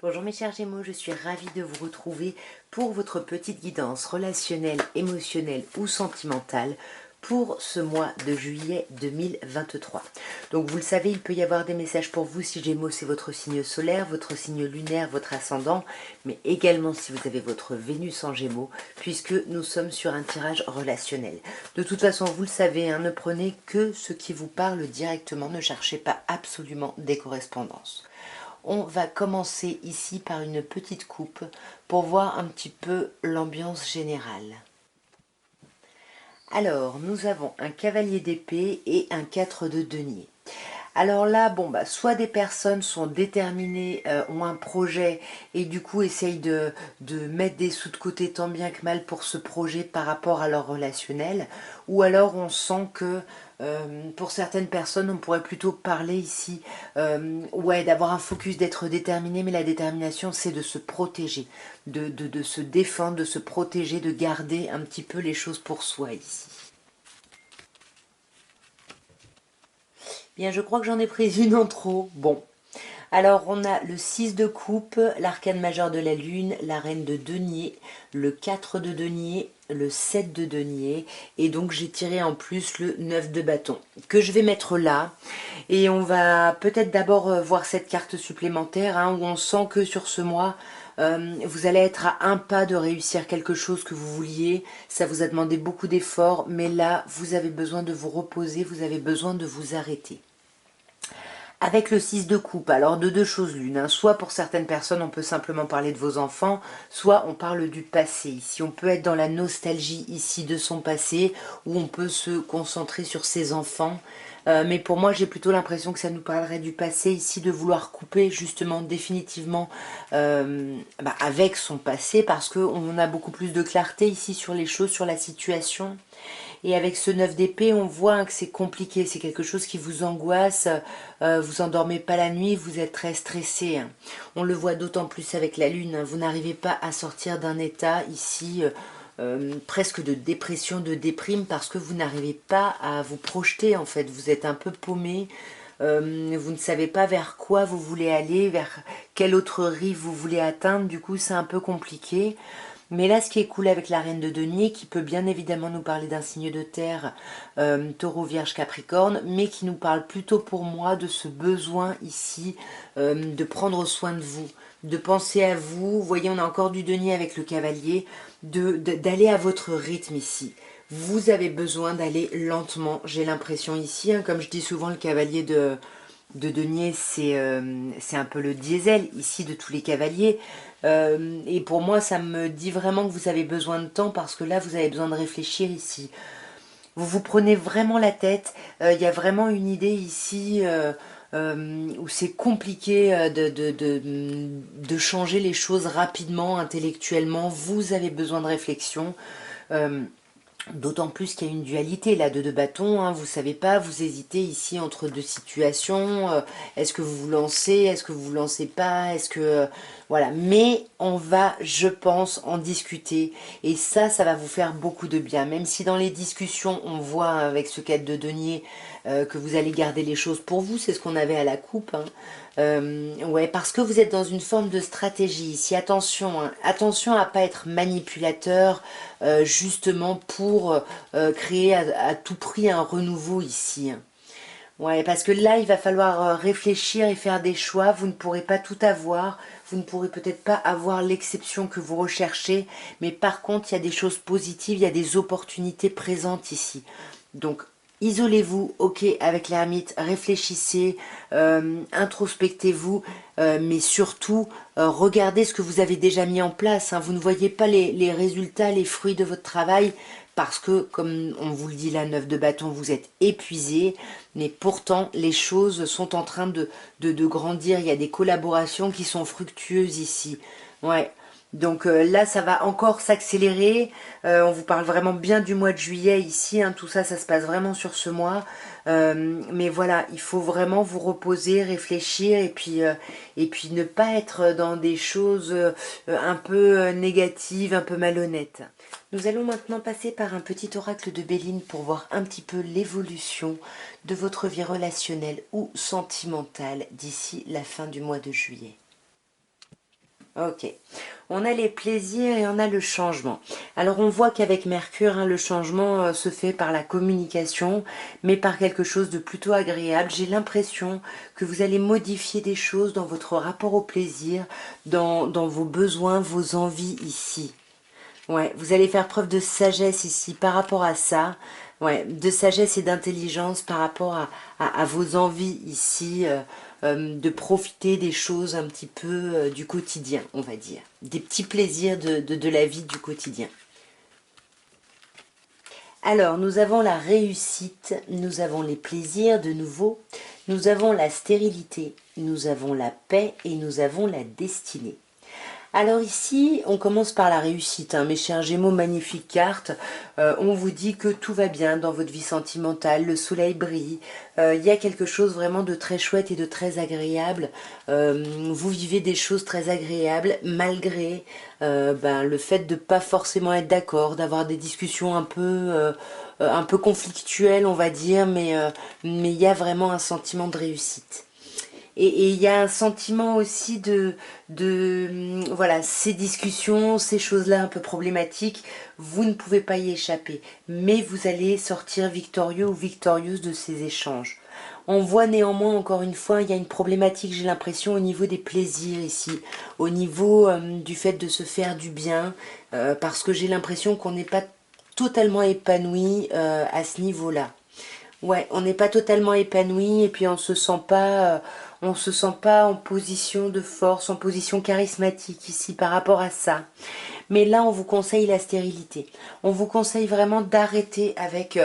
Bonjour mes chers Gémeaux, je suis ravie de vous retrouver pour votre petite guidance relationnelle, émotionnelle ou sentimentale pour ce mois de juillet 2023. Donc vous le savez, il peut y avoir des messages pour vous si Gémeaux c'est votre signe solaire, votre signe lunaire, votre ascendant, mais également si vous avez votre Vénus en Gémeaux, puisque nous sommes sur un tirage relationnel. De toute façon, vous le savez, ne prenez que ce qui vous parle directement, ne cherchez pas absolument des correspondances. On va commencer ici par une petite coupe pour voir un petit peu l'ambiance générale. Alors, nous avons un cavalier d'épée et un 4 de denier. Alors là, soit des personnes sont déterminées, ont un projet et du coup essayent de mettre des sous de côté tant bien que mal pour ce projet par rapport à leur relationnel, ou alors on sent que pour certaines personnes, on pourrait plutôt parler ici d'avoir un focus, d'être déterminé, mais la détermination c'est de se protéger, de se défendre, de se protéger, de garder un petit peu les choses pour soi ici. Bien, je crois que j'en ai pris une en trop. Bon. Alors, on a le 6 de coupe, l'arcane majeur de la lune, la reine de denier, le 4 de denier, le 7 de denier, et donc j'ai tiré en plus le 9 de bâton, que je vais mettre là. Et on va peut-être d'abord voir cette carte supplémentaire, où on sent que sur ce mois, vous allez être à un pas de réussir quelque chose que vous vouliez. Ça vous a demandé beaucoup d'efforts, mais là, vous avez besoin de vous reposer, vous avez besoin de vous arrêter. Avec le 6 de coupe, alors de deux choses l'une, soit pour certaines personnes on peut simplement parler de vos enfants, soit on parle du passé. Ici on peut être dans la nostalgie ici de son passé, ou on peut se concentrer sur ses enfants. Mais pour moi j'ai plutôt l'impression que ça nous parlerait du passé ici, de vouloir couper justement définitivement avec son passé, parce qu'on a beaucoup plus de clarté ici sur les choses, sur la situation. Et avec ce 9 d'épée, on voit que c'est compliqué, c'est quelque chose qui vous angoisse, vous endormez pas la nuit, vous êtes très stressé. On le voit d'autant plus avec la lune, vous n'arrivez pas à sortir d'un état ici presque de dépression, de déprime, parce que vous n'arrivez pas à vous projeter en fait, vous êtes un peu paumé. Vous ne savez pas vers quoi vous voulez aller, vers quelle autre rive vous voulez atteindre, du coup c'est un peu compliqué. Mais là, ce qui est cool avec la reine de denier, qui peut bien évidemment nous parler d'un signe de terre, taureau, vierge, capricorne, mais qui nous parle plutôt pour moi de ce besoin ici de prendre soin de vous, de penser à vous. Vous voyez, on a encore du denier avec le cavalier, d'aller à votre rythme ici. Vous avez besoin d'aller lentement, j'ai l'impression ici, comme je dis souvent, le cavalier de denier, c'est un peu le diesel ici de tous les cavaliers. Et pour moi, ça me dit vraiment que vous avez besoin de temps, parce que là, vous avez besoin de réfléchir ici. Vous vous prenez vraiment la tête. Il y a vraiment une idée ici où c'est compliqué de changer les choses rapidement, intellectuellement. Vous avez besoin de réflexion. D'autant plus qu'il y a une dualité là de deux bâtons, vous savez pas, vous hésitez ici entre deux situations, est-ce que vous vous lancez, est-ce que vous vous lancez pas, est-ce que... voilà, mais on va, je pense, en discuter, et ça va vous faire beaucoup de bien, même si dans les discussions, on voit avec ce 4 de denier que vous allez garder les choses pour vous, c'est ce qu'on avait à la coupe, ouais, parce que vous êtes dans une forme de stratégie ici, attention, attention à pas être manipulateur, justement pour créer à tout prix un renouveau ici. Ouais, parce que là, il va falloir réfléchir et faire des choix. Vous ne pourrez pas tout avoir. Vous ne pourrez peut-être pas avoir l'exception que vous recherchez. Mais par contre, il y a des choses positives, il y a des opportunités présentes ici. Donc, isolez-vous, ok, avec l'ermite, réfléchissez, introspectez-vous, mais surtout, regardez ce que vous avez déjà mis en place. Vous ne voyez pas les résultats, les fruits de votre travail, parce que, comme on vous le dit là, 9 de bâton, vous êtes épuisé, mais pourtant, les choses sont en train de grandir. Il y a des collaborations qui sont fructueuses ici. Ouais. Donc là, ça va encore s'accélérer. On vous parle vraiment bien du mois de juillet ici. Tout ça, ça se passe vraiment sur ce mois. Mais voilà, il faut vraiment vous reposer, réfléchir et puis ne pas être dans des choses un peu négatives, un peu malhonnêtes. Nous allons maintenant passer par un petit oracle de Béline pour voir un petit peu l'évolution de votre vie relationnelle ou sentimentale d'ici la fin du mois de juillet. Ok. On a les plaisirs et on a le changement. Alors on voit qu'avec Mercure, le changement se fait par la communication, mais par quelque chose de plutôt agréable. J'ai l'impression que vous allez modifier des choses dans votre rapport au plaisir, dans vos besoins, vos envies ici. Ouais, vous allez faire preuve de sagesse ici par rapport à ça. Ouais, de sagesse et d'intelligence par rapport à vos envies ici, de profiter des choses un petit peu du quotidien, on va dire. Des petits plaisirs de la vie du quotidien. Alors, nous avons la réussite, nous avons les plaisirs de nouveau, nous avons la stérilité, nous avons la paix et nous avons la destinée. Alors ici, on commence par la réussite, mes chers Gémeaux, magnifique carte. On vous dit que tout va bien dans votre vie sentimentale, le soleil brille, il y a quelque chose vraiment de très chouette et de très agréable. Vous vivez des choses très agréables malgré le fait de pas forcément être d'accord, d'avoir des discussions un peu conflictuelles, on va dire, mais il y a vraiment un sentiment de réussite. Et il y a un sentiment aussi voilà, ces discussions, ces choses-là un peu problématiques, vous ne pouvez pas y échapper. Mais vous allez sortir victorieux ou victorieuse de ces échanges. On voit néanmoins, encore une fois, il y a une problématique, j'ai l'impression, au niveau des plaisirs ici, au niveau du fait de se faire du bien, parce que j'ai l'impression qu'on n'est pas totalement épanoui à ce niveau-là. Ouais, on n'est pas totalement épanoui et puis on se sent pas en position de force, en position charismatique ici par rapport à ça. Mais là, on vous conseille la stérilité. On vous conseille vraiment d'arrêter avec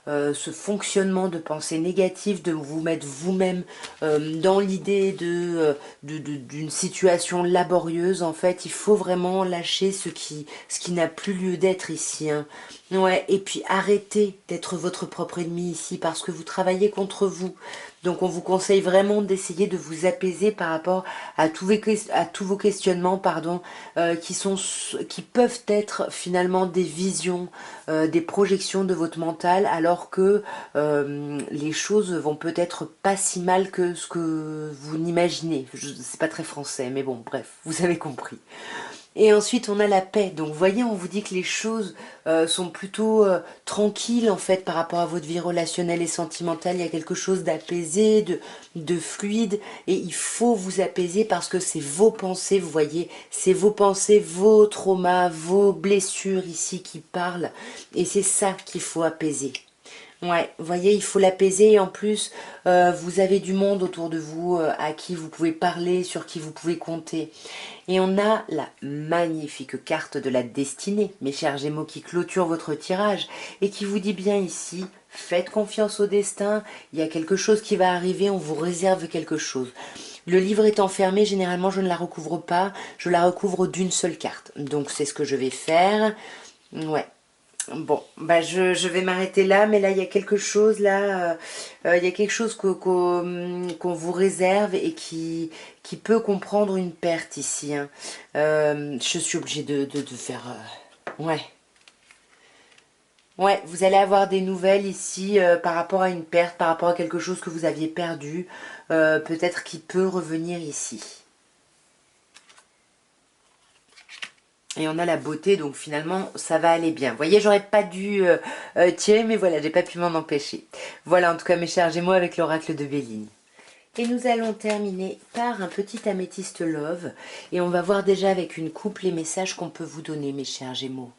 ce fonctionnement de pensée négative, de vous mettre vous-même dans l'idée d'une situation laborieuse. En fait, il faut vraiment lâcher ce qui n'a plus lieu d'être ici. Ouais, et puis arrêtez d'être votre propre ennemi ici parce que vous travaillez contre vous. Donc on vous conseille vraiment d'essayer de vous apaiser par rapport à tous vos questionnements, pardon, qui peuvent être finalement des visions, des projections de votre mental, alors que les choses vont peut-être pas si mal que ce que vous n'imaginez. C'est pas très français, mais bon, bref, vous avez compris. Et ensuite, on a la paix. Donc, vous voyez, on vous dit que les choses sont plutôt tranquilles, en fait, par rapport à votre vie relationnelle et sentimentale. Il y a quelque chose d'apaisé, de fluide. Et il faut vous apaiser parce que c'est vos pensées, vous voyez. C'est vos pensées, vos traumas, vos blessures ici qui parlent. Et c'est ça qu'il faut apaiser. Ouais, vous voyez, il faut l'apaiser et en plus, vous avez du monde autour de vous à qui vous pouvez parler, sur qui vous pouvez compter. Et on a la magnifique carte de la destinée, mes chers Gémeaux, qui clôture votre tirage et qui vous dit bien ici, faites confiance au destin, il y a quelque chose qui va arriver, on vous réserve quelque chose. Le livre étant fermé, généralement je ne la recouvre pas, je la recouvre d'une seule carte. Donc c'est ce que je vais faire. Ouais, bon, bah je vais m'arrêter là, mais là il y a quelque chose il y a quelque chose qu'on vous réserve et qui peut comprendre une perte ici. Je suis obligée de faire... ouais. Ouais, vous allez avoir des nouvelles ici par rapport à une perte, par rapport à quelque chose que vous aviez perdu, peut-être qui peut revenir ici. Et on a la beauté, donc finalement, ça va aller bien. Vous voyez, j'aurais pas dû tirer, mais voilà, j'ai pas pu m'en empêcher. Voilà, en tout cas, mes chers Gémeaux, avec l'oracle de Béline. Et nous allons terminer par un petit améthyste love. Et on va voir déjà avec une coupe les messages qu'on peut vous donner, mes chers Gémeaux.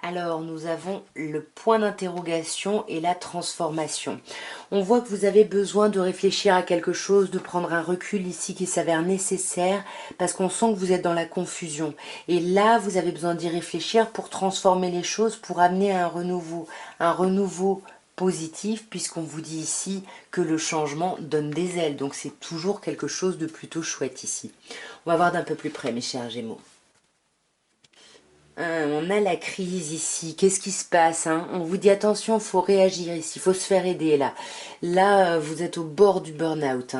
Alors, nous avons le point d'interrogation et la transformation. On voit que vous avez besoin de réfléchir à quelque chose, de prendre un recul ici qui s'avère nécessaire parce qu'on sent que vous êtes dans la confusion. Et là, vous avez besoin d'y réfléchir pour transformer les choses, pour amener à un renouveau positif puisqu'on vous dit ici que le changement donne des ailes. Donc, c'est toujours quelque chose de plutôt chouette ici. On va voir d'un peu plus près, mes chers Gémeaux. On a la crise ici. Qu'est-ce qui se passe On vous dit attention, il faut réagir ici, il faut se faire aider là. Là, vous êtes au bord du burn-out.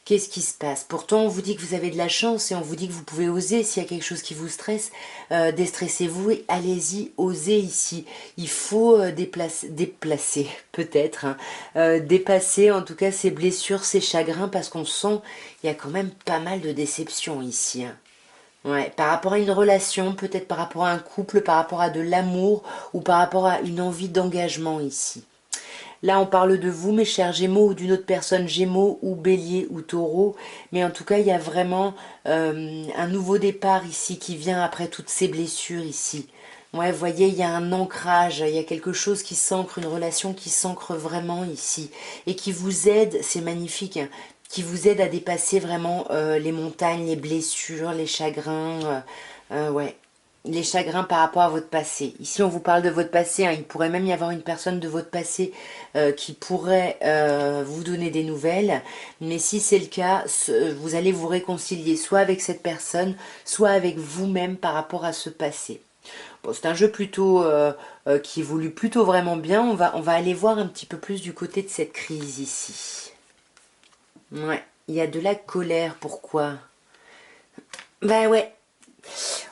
Qu'est-ce qui se passe? Pourtant, on vous dit que vous avez de la chance et on vous dit que vous pouvez oser. S'il y a quelque chose qui vous stresse, déstressez-vous et allez-y, osez ici. Il faut déplacer peut-être, dépasser en tout cas ces blessures, ces chagrins parce qu'on sent qu'il y a quand même pas mal de déceptions ici. Ouais, par rapport à une relation, peut-être par rapport à un couple, par rapport à de l'amour ou par rapport à une envie d'engagement ici. Là, on parle de vous, mes chers Gémeaux, ou d'une autre personne, Gémeaux ou Bélier ou Taureau. Mais en tout cas, il y a vraiment un nouveau départ ici qui vient après toutes ces blessures ici. Ouais, vous voyez, il y a un ancrage, il y a quelque chose qui s'ancre, une relation qui s'ancre vraiment ici. Et qui vous aide, c'est magnifique, hein, qui vous aide à dépasser vraiment les montagnes, les blessures, les chagrins. Ouais, les chagrins par rapport à votre passé. Ici, on vous parle de votre passé, hein. Il pourrait même y avoir une personne de votre passé qui pourrait vous donner des nouvelles. Mais si c'est le cas, vous allez vous réconcilier soit avec cette personne, soit avec vous-même par rapport à ce passé. Bon, c'est un jeu plutôt qui évolue plutôt vraiment bien. On va aller voir un petit peu plus du côté de cette crise ici. Ouais, il y a de la colère. Pourquoi? Bah ouais,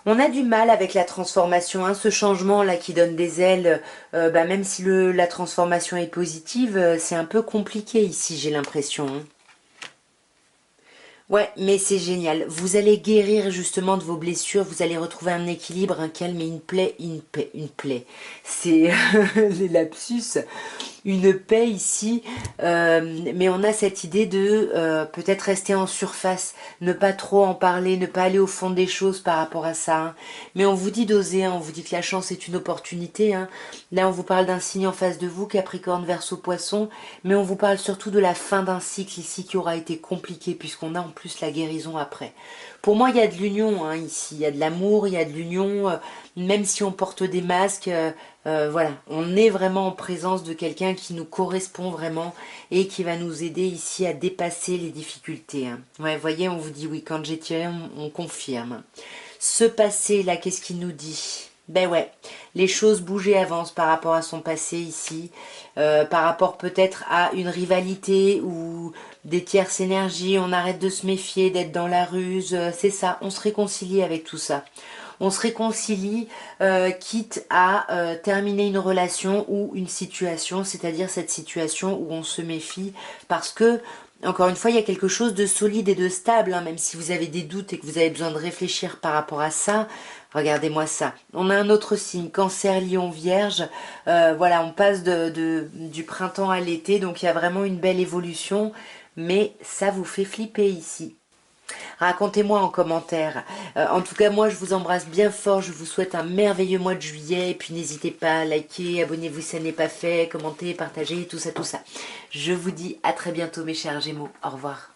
on a du mal avec la transformation, hein, ce changement-là qui donne des ailes, bah même si la transformation est positive, c'est un peu compliqué ici, j'ai l'impression, hein. Ouais, mais c'est génial. Vous allez guérir justement de vos blessures, vous allez retrouver un équilibre, un calme et une plaie. C'est les lapsus, une paix ici, mais on a cette idée de peut-être rester en surface, ne pas trop en parler, ne pas aller au fond des choses par rapport à ça, hein. Mais on vous dit d'oser, hein, on vous dit que la chance est une opportunité, hein. Là, on vous parle d'un signe en face de vous, Capricorne, Verseau, Poisson, mais on vous parle surtout de la fin d'un cycle ici qui aura été compliqué, puisqu'on a en plus la guérison après. Pour moi, il y a de l'union, hein, ici, il y a de l'amour, il y a de l'union, même si on porte des masques, voilà, on est vraiment en présence de quelqu'un qui nous correspond vraiment et qui va nous aider ici à dépasser les difficultés, hein. Ouais, vous voyez, on vous dit oui, quand j'ai tiré, on confirme. Ce passé là, qu'est-ce qu'il nous dit? Ben ouais, les choses bougent et avancent par rapport à son passé ici, par rapport peut-être à une rivalité ou des tierces énergies, on arrête de se méfier, d'être dans la ruse, c'est ça, on se réconcilie avec tout ça. On se réconcilie, quitte à terminer une relation ou une situation, c'est-à-dire cette situation où on se méfie parce que encore une fois, il y a quelque chose de solide et de stable, hein, même si vous avez des doutes et que vous avez besoin de réfléchir par rapport à ça. Regardez-moi ça. On a un autre signe, Cancer, Lion, Vierge. Voilà, on passe du printemps à l'été, donc il y a vraiment une belle évolution, mais ça vous fait flipper ici. Racontez-moi en commentaire. En tout cas, moi, je vous embrasse bien fort. Je vous souhaite un merveilleux mois de juillet. Et puis, n'hésitez pas à liker, abonnez-vous si ça n'est pas fait, commentez, partagez, tout ça, tout ça. Je vous dis à très bientôt, mes chers Gémeaux. Au revoir.